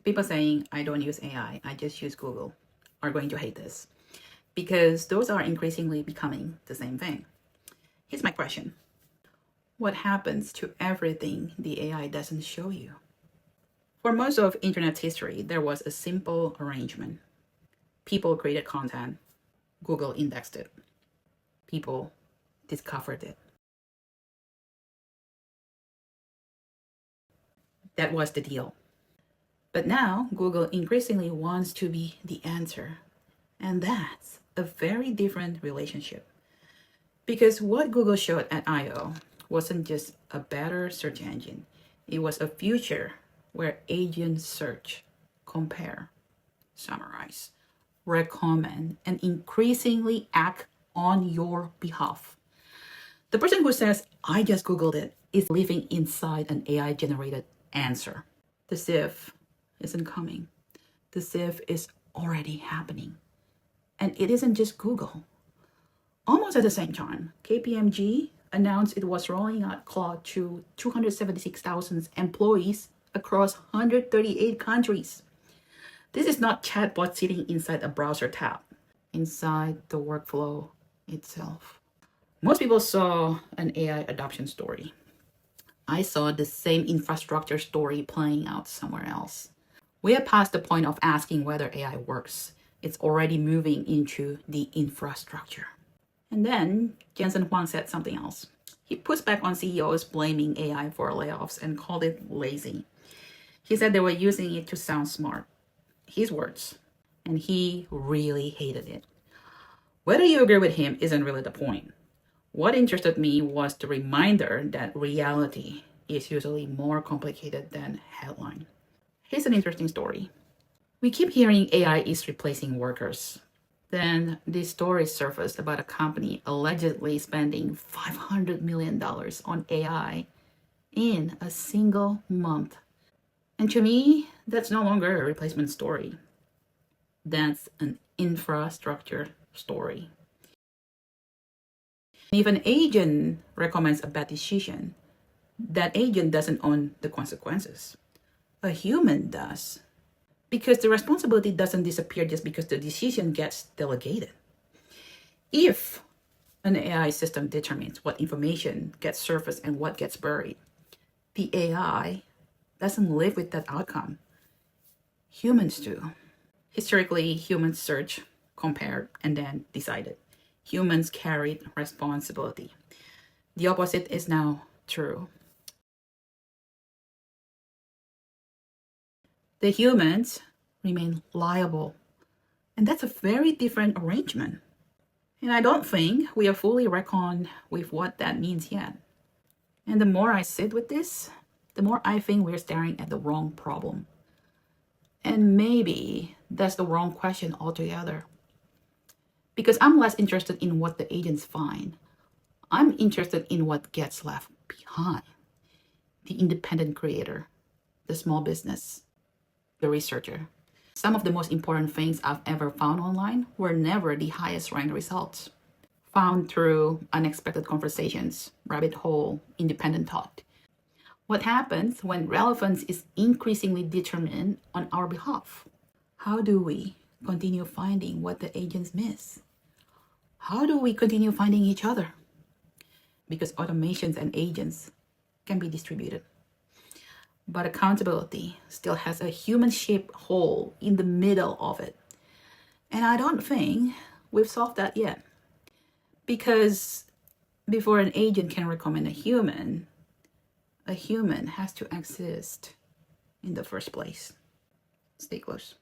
People saying, I don't use AI, I just use Google, are going to hate this because those are increasingly becoming the same thing. Here's my question. What happens to everything the AI doesn't show you? For most of internet's history, there was a simple arrangement. People created content, Google indexed it. People discovered it. That was the deal. But now Google increasingly wants to be the answer. And that's a very different relationship. Because what Google showed at I/O wasn't just a better search engine. It was a future where agents search, compare, summarize, recommend, and increasingly act on your behalf. The person who says, I just Googled it, is living inside an AI-generated answer. The sieve isn't coming. The sieve is already happening. And it isn't just Google. Almost at the same time, KPMG announced it was rolling out Claude to 276,000 employees across 138 countries. This is not chatbot sitting inside a browser tab, inside the workflow itself. Most people saw an AI adoption story. I saw the same infrastructure story playing out somewhere else. We are past the point of asking whether AI works. It's already moving into the infrastructure. And then Jensen Huang said something else. He pushed back on CEOs blaming AI for layoffs and called it lazy. He said they were using it to sound smart. His words. And he really hated it. Whether you agree with him isn't really the point. What interested me was the reminder that reality is usually more complicated than headline. Here's an interesting story. We keep hearing AI is replacing workers. Then this story surfaced about a company allegedly spending $500 million on AI in a single month. And to me, that's no longer a replacement story. That's an infrastructure story. If an agent recommends a bad decision, that agent doesn't own the consequences. A human does. Because the responsibility doesn't disappear just because the decision gets delegated. If an AI system determines what information gets surfaced and what gets buried, the AI doesn't live with that outcome. Humans do. Historically, humans searched, compared, and then decided. Humans carried responsibility. The opposite is now true. The humans remain liable. And that's a very different arrangement. And I don't think we are fully reckoned with what that means yet. And the more I sit with this, the more I think we're staring at the wrong problem. And maybe that's the wrong question altogether. Because I'm less interested in what the agents find. I'm interested in what gets left behind. The independent creator, the small business, the researcher. Some of the most important things I've ever found online were never the highest ranked results. Found through unexpected conversations, rabbit hole, independent thought. What happens when relevance is increasingly determined on our behalf? How do we continue finding what the agents miss? How do we continue finding each other? Because automations and agents can be distributed. But accountability still has a human-shaped hole in the middle of it. And I don't think we've solved that yet. Because before an agent can recommend a human has to exist in the first place. Stay close.